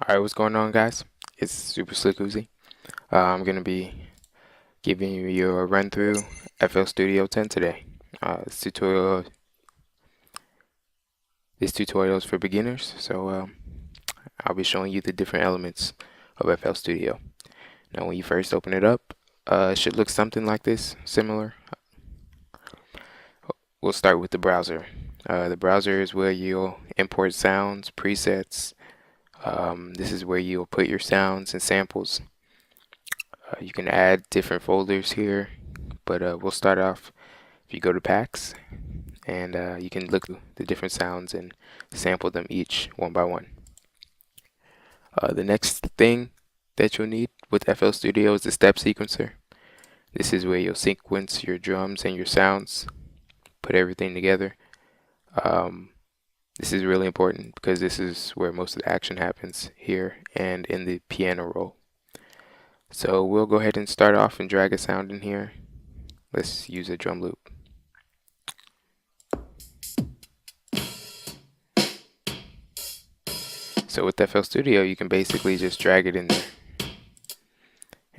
Alright, what's going on, guys? It's Super Slick Uzi. I'm going to be giving you your run through FL Studio 10 today. This tutorial is for beginners, so I'll be showing you the different elements of FL Studio. Now, when you first open it up, it should look something like this, similar. We'll start with the browser. The browser is where you'll import sounds, presets. This is where you'll put your sounds and samples. You can add different folders here, but we'll start off. If you go to packs, and you can look at the different sounds and sample them each one by one. The next thing that you'll need with FL Studio is the step sequencer. This is where you'll sequence your drums and your sounds, put everything together. This is really important because this is where most of the action happens here and in the piano roll. So we'll go ahead and start off and drag a sound in here. Let's use a drum loop. So with FL Studio, you can basically just drag it in there.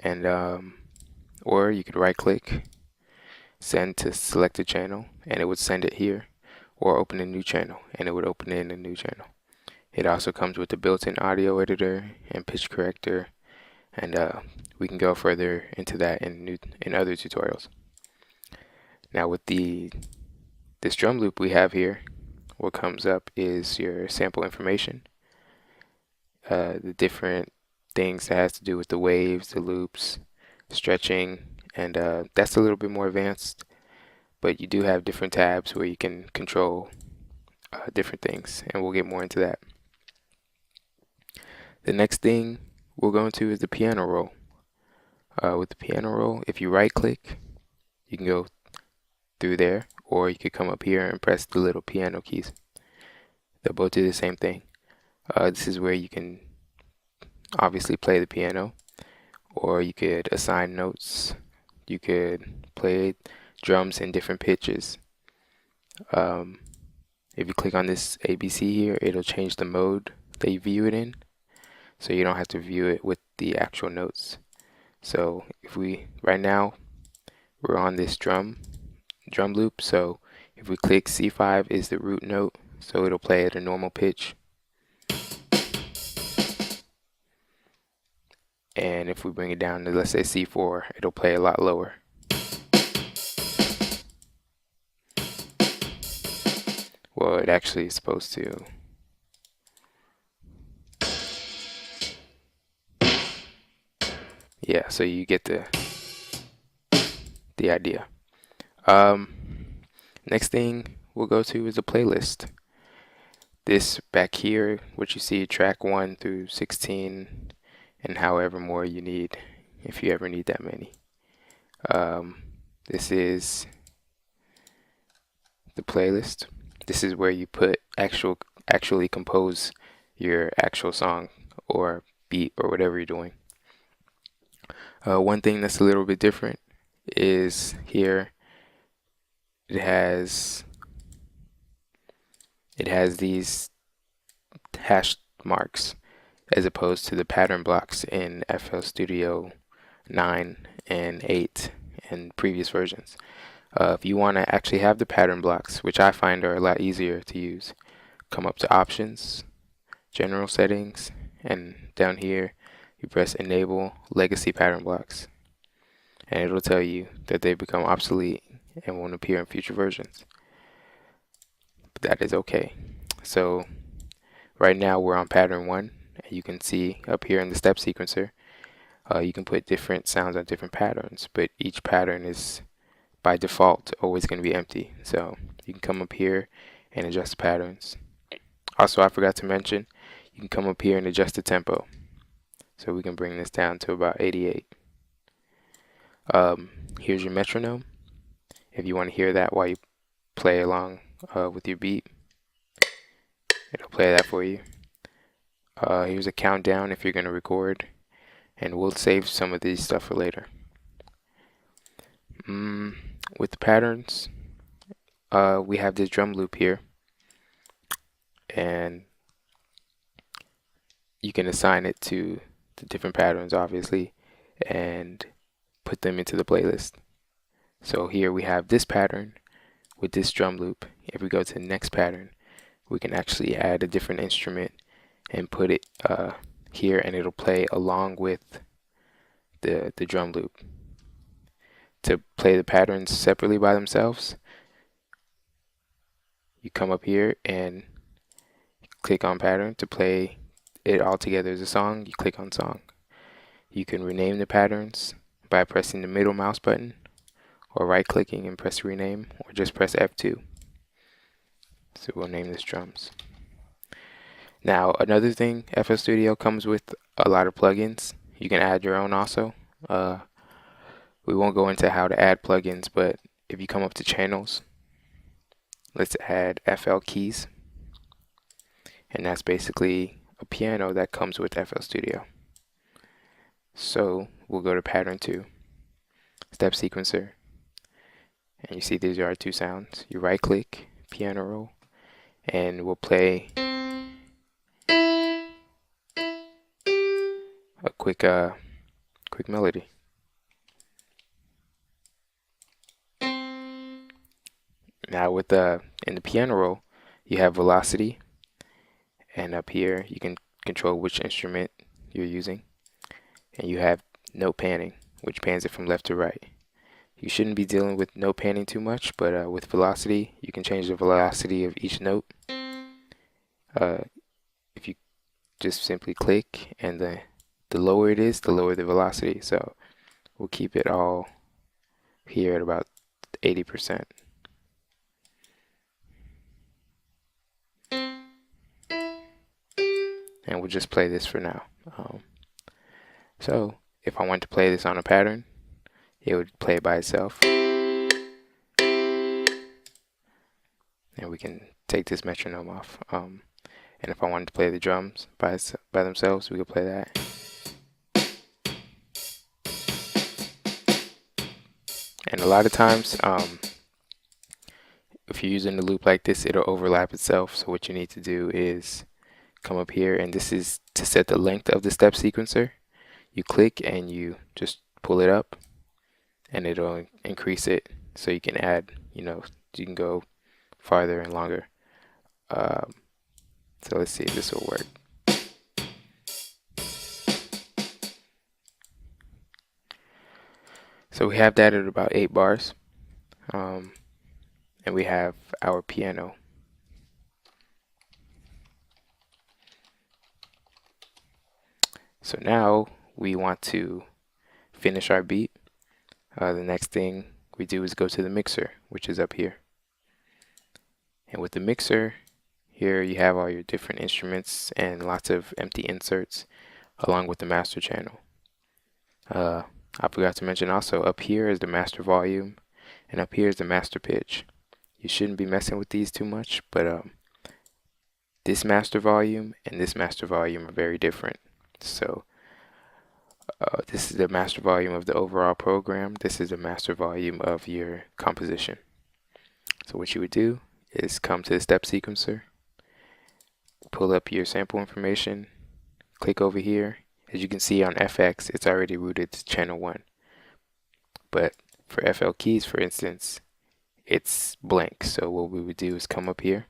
And or you could right click, send to selected channel, and it would send it here, or open a new channel and it would open it in a new channel. It also comes with the built-in audio editor and pitch corrector, and we can go further into that in other tutorials. Now with this drum loop we have here, what comes up is your sample information, the different things that has to do with the waves, the loops, stretching, and that's a little bit more advanced, but you do have different tabs where you can control different things, and we'll get more into that. The next thing we'll go into is the piano roll. With the piano roll, if you right click, you can go through there, or you could come up here and press the little piano keys. They'll both do the same thing. This is where you can obviously play the piano, or you could assign notes. You could play drums in different pitches. If you click on this ABC here, it'll change the mode that you view it in, so you don't have to view it with the actual notes. So if right now we're on this drum loop, so if we click C5 is the root note, so it'll play at a normal pitch. And if we bring it down to, let's say, C4, it'll play a lot lower. Well, it actually is supposed to. Yeah, so you get the idea. Next thing we'll go to is a playlist. This back here, what you see, track 1 through 16, and however more you need, if you ever need that many. This is the playlist. This is where you put actually compose your actual song or beat or whatever you're doing. One thing that's a little bit different is here it has these hash marks as opposed to the pattern blocks in FL Studio 9 and 8 and previous versions. If you want to actually have the pattern blocks, which I find are a lot easier to use, come up to Options, General Settings, and down here you press Enable Legacy Pattern Blocks, and it'll tell you that they've become obsolete and won't appear in future versions. But that is okay. So right now we're on pattern 1, and you can see up here in the step sequencer, you can put different sounds on different patterns, but each pattern is by default always going to be empty. So you can come up here and adjust the patterns. Also, I forgot to mention, you can come up here and adjust the tempo. So we can bring this down to about 88. Here's your metronome. If you want to hear that while you play along with your beat, it'll play that for you. Here's a countdown if you're going to record, and we'll save some of these stuff for later. With the patterns, we have this drum loop here, and can assign it to the different patterns, obviously, and put them into the playlist. So here we have this pattern with this drum loop. If we go to the next pattern, we can actually add a different instrument and put it here, and it'll play along with the drum loop. To play the patterns separately by themselves, you come up here and click on pattern. To play it all together as a song, you click on song. You can rename the patterns by pressing the middle mouse button, or right clicking and press rename, or just press F2. So we'll name this drums. Now another thing, FL Studio comes with a lot of plugins. You can add your own also. We won't go into how to add plugins, but if you come up to channels, let's add FL keys. And that's basically a piano that comes with FL Studio. So we'll go to pattern 2, step sequencer. And you see these are our two sounds. You right click, piano roll, and we'll play a quick melody. Now with in the piano roll, you have velocity, and up here you can control which instrument you're using, and you have note panning, which pans it from left to right. You shouldn't be dealing with note panning too much, but with velocity, you can change the velocity of each note. If you just simply click, and the lower it is, the lower the velocity. So we'll keep it all here at about 80%. And we'll just play this for now. So if I want to play this on a pattern, it would play by itself. And we can take this metronome off. And if I wanted to play the drums by themselves, we could play that. And a lot of times, if you're using the loop like this, it'll overlap itself. So what you need to do is come up here, and this is to set the length of the step sequencer. You click and you just pull it up, and it'll increase it, so you can add, you can go farther and longer. So let's see if this will work. So we have that at about 8 bars, and we have our piano. So now we want to finish our beat. The next thing we do is go to the mixer, which is up here. And with the mixer, here you have all your different instruments and lots of empty inserts, along with the master channel. I forgot to mention also, up here is the master volume, and up here is the master pitch. You shouldn't be messing with these too much, but this master volume and this master volume are very different. So this is the master volume of the overall program. This is the master volume of your composition. So what you would do is come to the step sequencer, pull up your sample information, click over here. As you can see on FX, it's already routed to channel 1. But for FL keys, for instance, it's blank. So what we would do is come up here,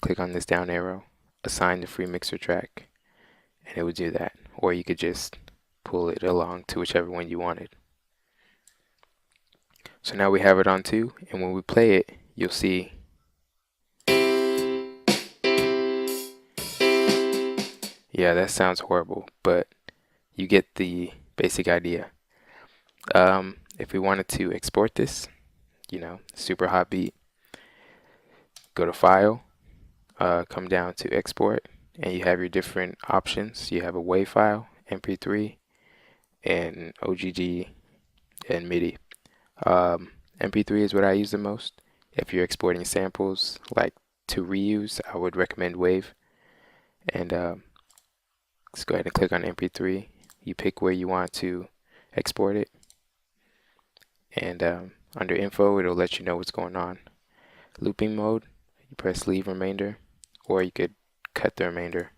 click on this down arrow, assign the free mixer track, and it would do that. Or you could just pull it along to whichever one you wanted. So now we have it on 2, and when we play it, you'll see yeah, that sounds horrible, but you get the basic idea. If we wanted to export this, super hot beat, go to File, come down to Export, and you have your different options. You have a WAV file, MP3, and OGG, and MIDI. MP3 is what I use the most. If you're exporting samples like to reuse, I would recommend WAV. And let's go ahead and click on MP3. You pick where you want to export it, and under info, it'll let you know what's going on. Looping mode, you press leave remainder, or you could cut the remainder.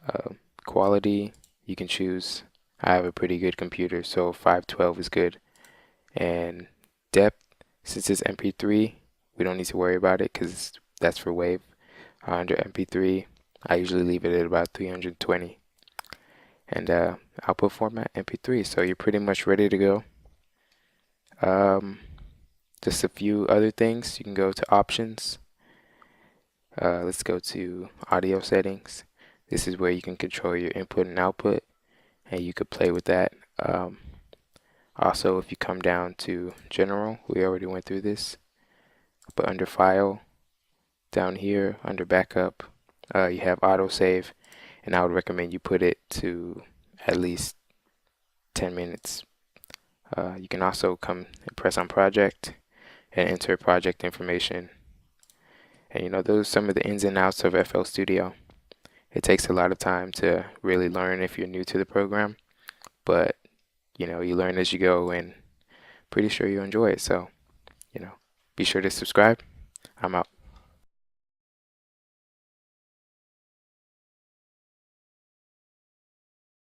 Uh, Quality, you can choose. I have a pretty good computer, so 512 is good. And depth, since it's MP3, we don't need to worry about it because that's for WAV. Under MP3, I usually leave it at about 320. And output format, MP3. So you're pretty much ready to go. Um, just a few other things. You can go to options. Let's go to audio settings. This is where you can control your input and output, and you could play with that. Also, if you come down to general, we already went through this, but under file, down here under backup, you have autosave, and I would recommend you put it to at least 10 minutes. You can also come and press on project and enter project information. And those are some of the ins and outs of FL Studio. It takes a lot of time to really learn if you're new to the program, but you learn as you go, and pretty sure you enjoy it. So, be sure to subscribe. I'm out.